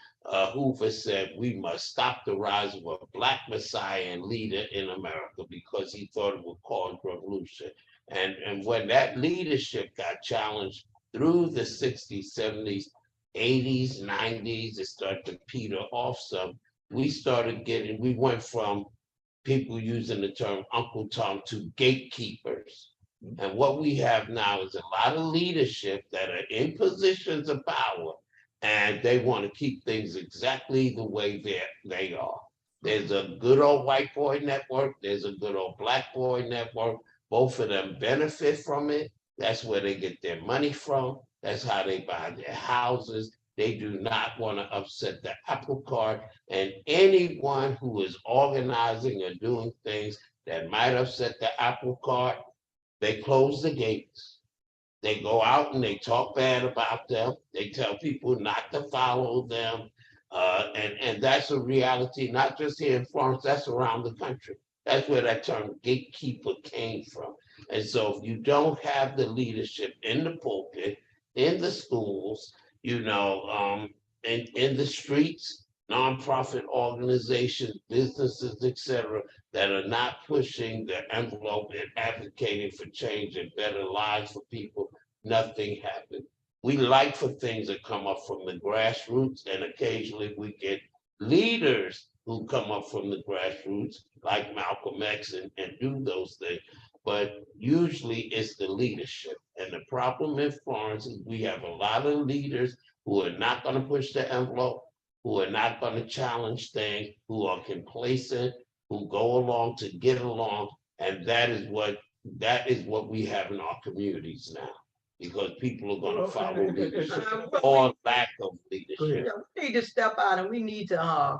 Hoover said we must stop the rise of a Black messiah and leader in America, because he thought it would cause revolution. And when that leadership got challenged through the 60s, 70s, 80s, 90s, it started to peter off some. We went from people using the term Uncle Tom to gatekeepers. And what we have now is a lot of leadership that are in positions of power, and they want to keep things exactly the way they are. There's a good old white boy network, there's a good old Black boy network. Both of them benefit from it. That's where they get their money from. That's how they buy their houses. They do not want to upset the apple cart. And anyone who is organizing or doing things that might upset the apple cart, they close the gates. They go out and they talk bad about them. They tell people not to follow them. And that's a reality, not just here in Florence, that's around the country. That's where that term gatekeeper came from. And so if you don't have the leadership in the pulpit, in the schools, in the streets, nonprofit organizations, businesses, etc., that are not pushing the envelope and advocating for change and better lives for people, nothing happens. We like for things that come up from the grassroots, and occasionally we get leaders who come up from the grassroots, like Malcolm X, and do those things. But usually it's the leadership. And the problem in Florence is we have a lot of leaders who are not going to push the envelope, who are not going to challenge things, who are complacent, who go along to get along. And that is what we have in our communities now, because people are going to follow leadership or lack of leadership. We need to step out, and we need to,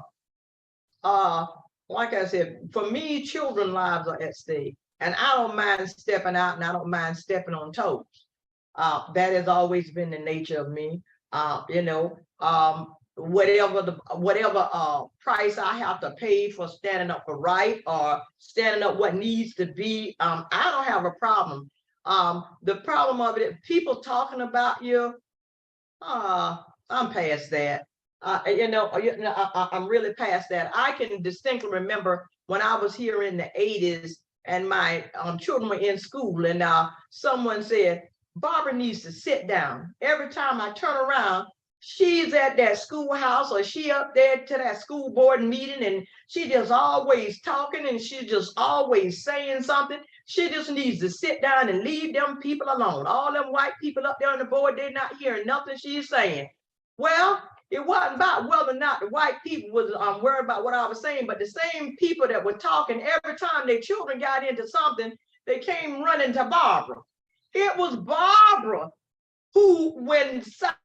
like I said, for me, children's lives are at stake. And I don't mind stepping out, and I don't mind stepping on toes. That has always been the nature of me. whatever price I have to pay for standing up for right or standing up what needs to be. I don't have a problem. The problem of it, people talking about you, I'm past that. I'm really past that. I can distinctly remember when I was here in the 80s and my children were in school, and someone said, Barbara needs to sit down. Every time I turn around, she's at that schoolhouse or she up there to that school board meeting, and she just always talking and she just always saying something. She just needs to sit down and leave them people alone. All them white people up there on the board, they're not hearing nothing she's saying. Well, it wasn't about whether or not the white people was worried about what I was saying, but the same people that were talking, every time their children got into something, they came running to Barbara. It was Barbara who, when South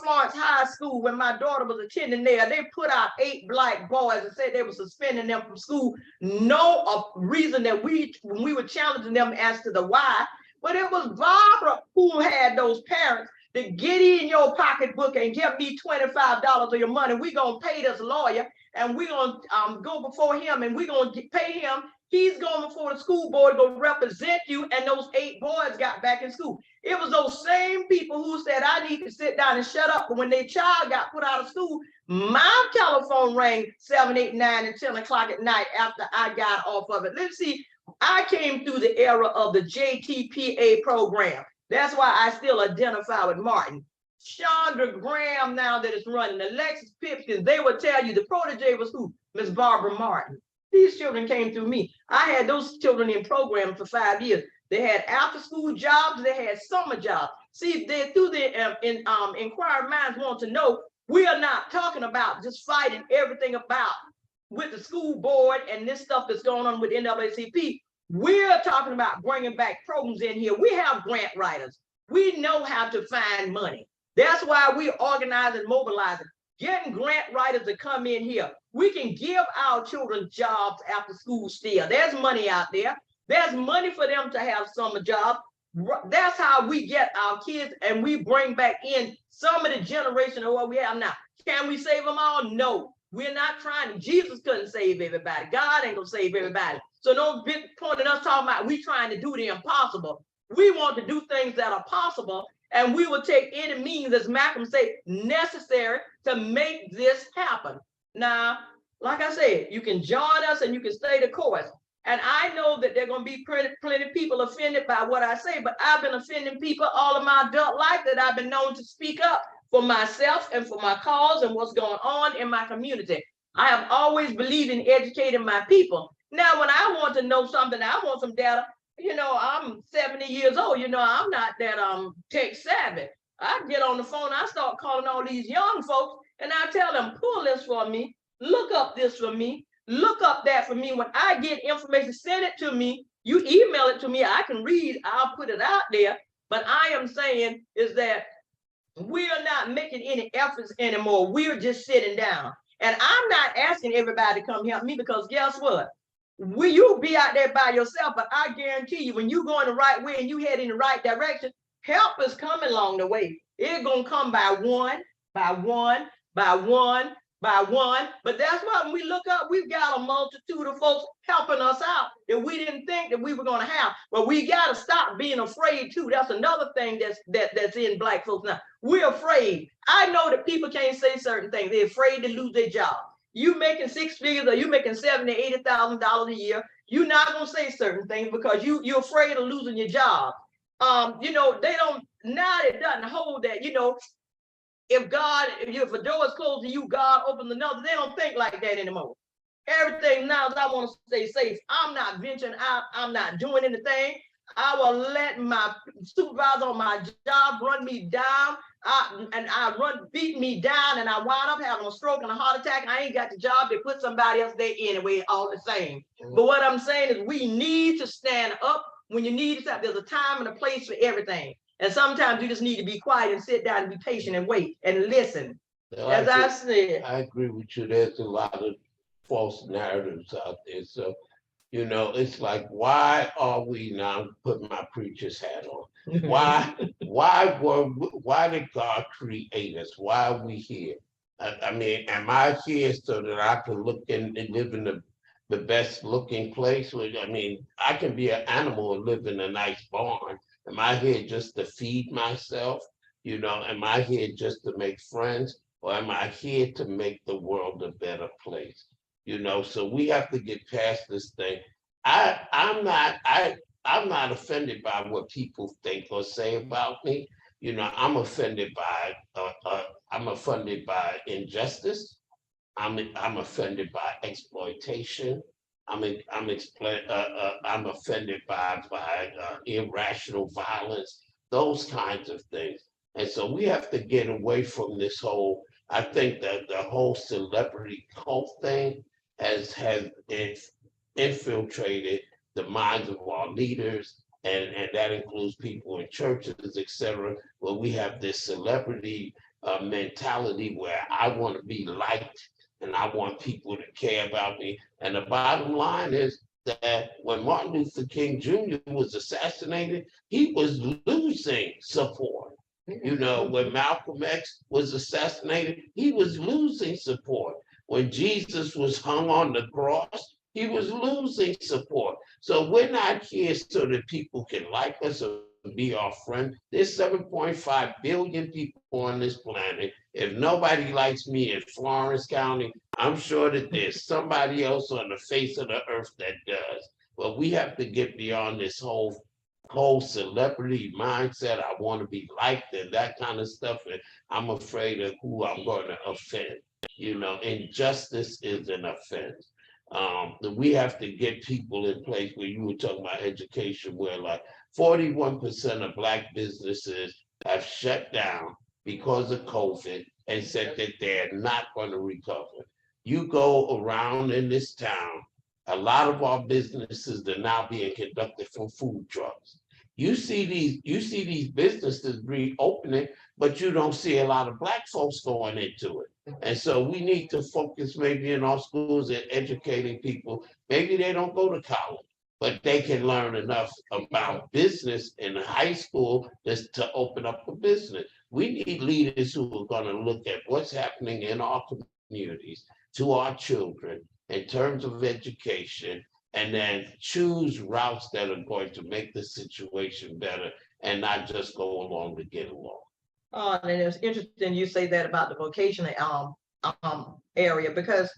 Florence High School, when my daughter was attending there, they put out 8 black boys and said they were suspending them from school. No reason that when we were challenging them as to the why, but it was Barbara who had those parents to get in your pocketbook and give me $25 of your money. We're going to pay this lawyer and we're going to go before him and we're going to pay him. He's going before the school board to represent you, and those 8 boys got back in school. It was those same people who said, I need to sit down and shut up. But when their child got put out of school, my telephone rang 7, 8, 9, and 10 o'clock at night after I got off of it. Let's see, I came through the era of the JTPA program. That's why I still identify with Martin. Chandra Graham, now that is running, Alexis Pipkins, they would tell you the protege was who? Miss Barbara Martin. These children came through me. I had those children in program for 5 years. They had after school jobs, they had summer jobs. See, they through the inquiring minds want to know, we are not talking about just fighting everything about with the school board and this stuff that's going on with NAACP. We're talking about bringing back programs in here. We have grant writers. We know how to find money. That's why we organize and mobilize it. Getting grant writers to come in here. We can give our children jobs after school still. There's money out there. There's money for them to have summer jobs. That's how we get our kids and we bring back in some of the generation of what we have now. Can we save them all? No, we're not trying to. Jesus couldn't save everybody. God ain't gonna save everybody. So no big point in us talking about we trying to do the impossible. We want to do things that are possible, and we will take any means, as Malcolm said, necessary to make this happen. Now, like I said, you can join us and you can stay the course. And I know that there are going to be plenty of people offended by what I say, but I've been offending people all of my adult life that I've been known to speak up for myself and for my cause and what's going on in my community. I have always believed in educating my people. Now, when I want to know something, I want some data. I'm 70 years old. I'm not that tech savvy. I get on the phone, I start calling all these young folks, and I tell them, pull this for me, look up this for me, look up that for me. When I get information, send it to me. You email it to me, I can read, I'll put it out there. But I am saying is that we are not making any efforts anymore. We're just sitting down. And I'm not asking everybody to come help me, because guess what? You'll be out there by yourself, but I guarantee you, when you go in the right way and you head in the right direction, help is coming along the way. It's gonna come by one, by one, by one, by one. But that's why when we look up, we've got a multitude of folks helping us out that we didn't think that we were gonna have. But we gotta stop being afraid too. That's another thing that's in Black folks now. We're afraid. I know that people can't say certain things. They're afraid to lose their job. You making 6 figures or you making $70,000, $80,000 a year, you're not gonna say certain things because you're afraid of losing your job. They don't, now it doesn't hold that, if a door is closed to you, God opens another. They don't think like that anymore. Everything now is I want to stay safe. I'm not venturing out. I'm not doing anything. I will let my supervisor on my job run me down. Beat me down, and I wind up having a stroke and a heart attack. I ain't got the job. They put somebody else there anyway, all the same. But what I'm saying is we need to stand up. When you need to, there's a time and a place for everything. And sometimes you just need to be quiet and sit down and be patient and wait and listen. As I said, I agree with you. There's a lot of false narratives out there. So, it's like, why are we now putting my preacher's hat on? Why did God create us? Why are we here? I mean, am I here so that I can look in and live in the best looking place? I mean, I can be an animal and live in a nice barn. Am I here just to feed myself? You know, am I here just to make friends? Or am I here to make the world a better place? You know, so we have to get past this thing. I'm not offended by what people think or say about me. You know, I'm offended by injustice. I'm offended by exploitation. I'm offended by irrational violence, those kinds of things. And so we have to get away from this whole. I think that the whole celebrity cult thing has infiltrated the minds of our leaders, and that includes people in churches, etc. Where we have this celebrity mentality where I want to be liked and I want people to care about me. And the bottom line is that when Martin Luther King Jr. was assassinated, he was losing support. You know, when Malcolm X was assassinated, he was losing support. When Jesus was hung on the cross, he was losing support. So we're not here so that people can like us or be our friend. There's 7.5 billion people on this planet. If nobody likes me in Florence County, I'm sure that there's somebody else on the face of the earth that does. But we have to get beyond this whole celebrity mindset. I want to be liked and that kind of stuff. And I'm afraid of who I'm going to offend. You know, injustice is an offense. We have to get people in place where you were talking about education, where like 41% of Black businesses have shut down because of COVID and said that they're not going to recover. You go around in this town, a lot of our businesses are now being conducted from food trucks. You see these businesses reopening, but you don't see a lot of Black folks going into it. And so we need to focus maybe in our schools and educating people. Maybe they don't go to college, but they can learn enough about business in high school just to open up a business. We need leaders who are going to look at what's happening in our communities to our children in terms of education, and then choose routes that are going to make the situation better and not just go along to get along. And it's interesting you say that about the vocational area, because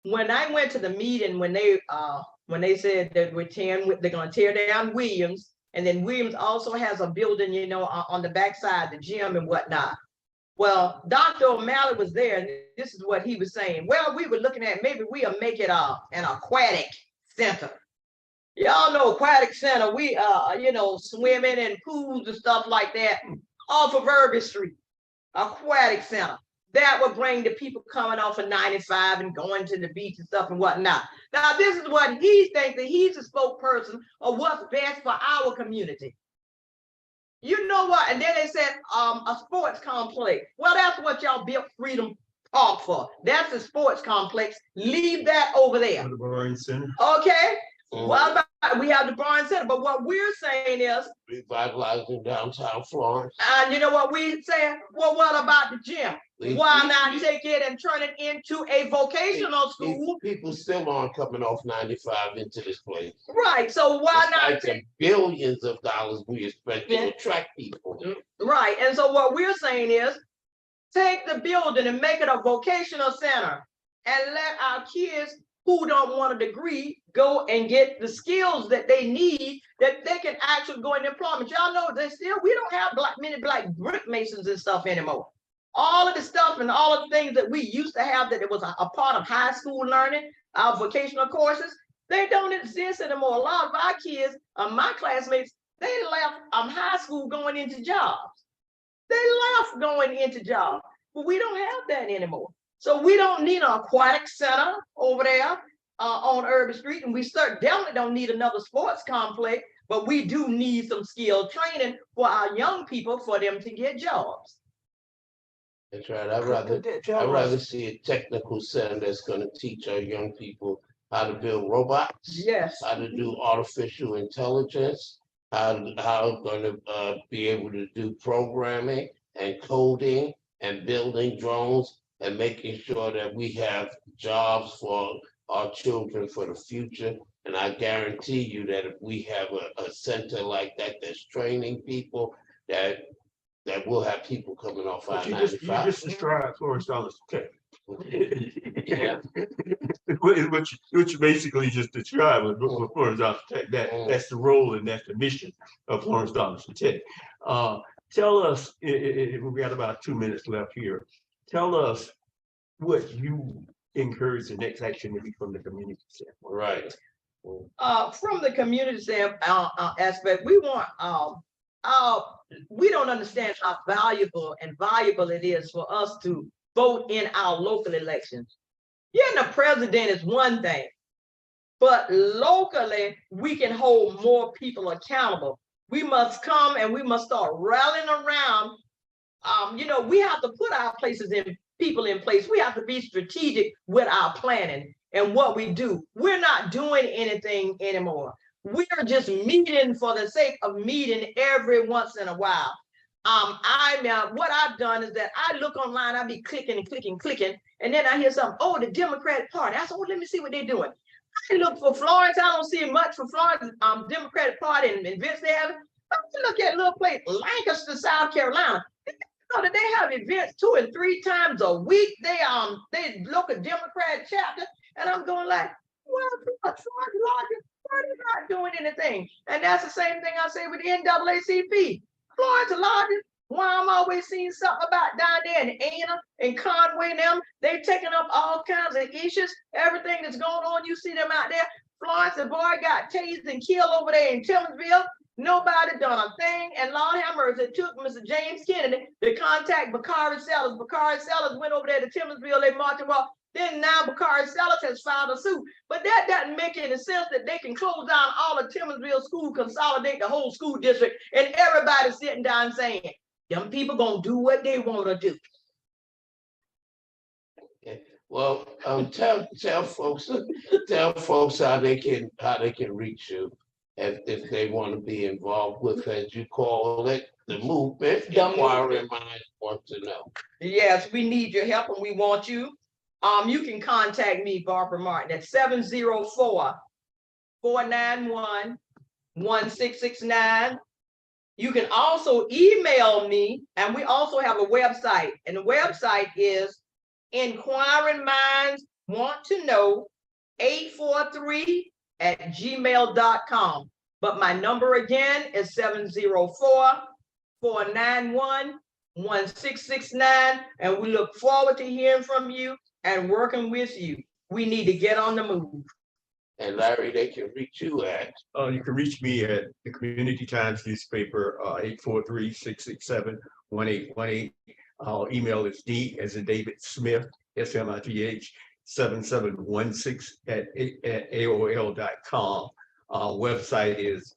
when I went to the meeting when they said that they're going to tear down Williams, and then Williams also has a building, you know, on the backside, the gym and whatnot. Well, Dr. O'Malley was there, and this is what he was saying. Well, we were looking at maybe we'll make it an aquatic center. Y'all know aquatic center, we you know, swimming and pools and stuff like that off of Irby Street, aquatic center. That would bring the people coming off of 95 and going to the beach and stuff and whatnot. Now, this is what he thinks, that he's a spokesperson of what's best for our community. You know what? And then they said a sports complex. Well, that's what y'all built Freedom Park for. That's a sports complex. Leave that over there. The Barn Center. Okay. What about we have the Barn Center? But what we're saying is revitalizing downtown Florence. And you know what we saying? Well, what about the gym? Why not take it and turn it into a vocational school? People still aren't coming off 95 into this place. Right. So why it's not like take billions of dollars we expect to attract people? Right. And so what we're saying is take the building and make it a vocational center and let our kids who don't want a degree go and get the skills that they need, that they can actually go into employment. Y'all know we don't have many black brick masons and stuff anymore. All of the stuff and all of the things that we used to have that it was a part of high school learning, our vocational courses, they don't exist anymore. A lot of our kids, my classmates, they left high school going into jobs. They left going into jobs, but we don't have that anymore. So we don't need an aquatic center over there on Irby Street, and we definitely don't need another sports complex, but we do need some skill training for our young people for them to get jobs. That's right. I'd rather see a technical center that's going to teach our young people how to build robots, yes, how to do artificial intelligence, how going to be able to do programming and coding and building drones and making sure that we have jobs for our children for the future. And I guarantee you that if we have a center like that that's training people, that we'll have people coming off But you I-95. just described Florence Dollars Tech. Yeah. Which you basically just described with Florence Dollars Tech. That's the role and that's the mission of Florence Dollars Tech. Tell us, we got about 2 minutes left here. Tell us what you encourage the next action to be from the community standpoint. Right. From the community aspect, we want we don't understand how valuable and viable it is for us to vote in our local elections. Getting a president is one thing, but locally we can hold more people accountable. We must come and we must start rallying around. We have to put our people in place. We have to be strategic with our planning and what we do. We're not doing anything anymore. We're just meeting for the sake of meeting every once in a while. What I've done is that I look online, I be clicking and clicking, and then I hear something, oh, the Democratic Party. I said, oh, let me see what they're doing. I look for Florence, I don't see much for Florence, Democratic Party and events they have. I look at a little place, Lancaster, South Carolina. That they have events 2 and 3 times a week. They local Democrat chapter, and I'm going like, well, they're not doing anything. And that's the same thing I say with the NAACP. Florence Lodge, why I'm always seeing something about down there in Ana and Conway and them. They taking up all kinds of issues. Everything that's going on, you see them out there. Florence, the boy got tased and killed over there in Tillmansville. Nobody done a thing, and Lord have mercy, it took Mr. James Kennedy to contact Bakari Sellers. Bakari Sellers went over there to Tillmansville, they marched him up. Then now Bakari Sellers has filed a suit. But that doesn't make any sense that they can close down all of Tillmansville school, consolidate the whole school district, and everybody's sitting down saying, them people gonna do what they want to do. Well, tell folks how they can reach you if they want to be involved with, as you call it, the movement. Inquiring minds want to know. Yes, we need your help and we want you. You can contact me, Barbara Martin, at 704-491-1669. You can also email me, and we also have a website, and the website is Inquiring Minds Want to Know 843@gmail.com. But my number again is 704-491-1669, and we look forward to hearing from you and working with you. We need to get on the move. And Larry, they can reach you at? You can reach me at the Community Times newspaper, 843-667-1818. Our email is D as in David Smith, SMITH, 7716 @AOL.com. Our website is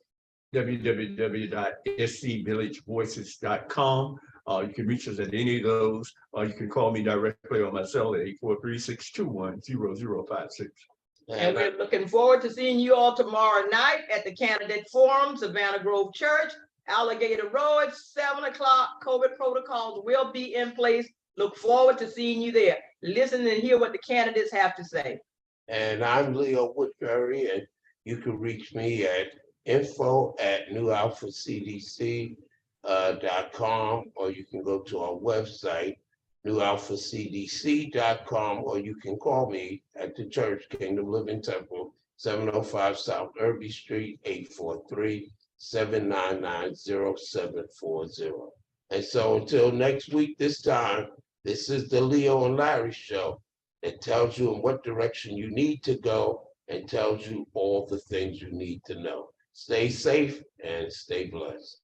www.scvillagevoices.com. You can reach us at any of those, or you can call me directly on my cell at 843-621-0056. And we're looking forward to seeing you all tomorrow night at the Candidate Forum, Savannah Grove Church, Alligator Road, 7 o'clock. COVID protocols will be in place. Look forward to seeing you there. Listen and hear what the candidates have to say. And I'm Leo Woodbury, and you can reach me at info@newalphacdc.com, or you can go to our website, newalphacdc.com, or you can call me at the church, Kingdom Living Temple, 705 South Irby Street, 843-799-0740. And so until next week, this time, this is the Leo and Larry show that tells you in what direction you need to go and tells you all the things you need to know. Stay safe and stay blessed.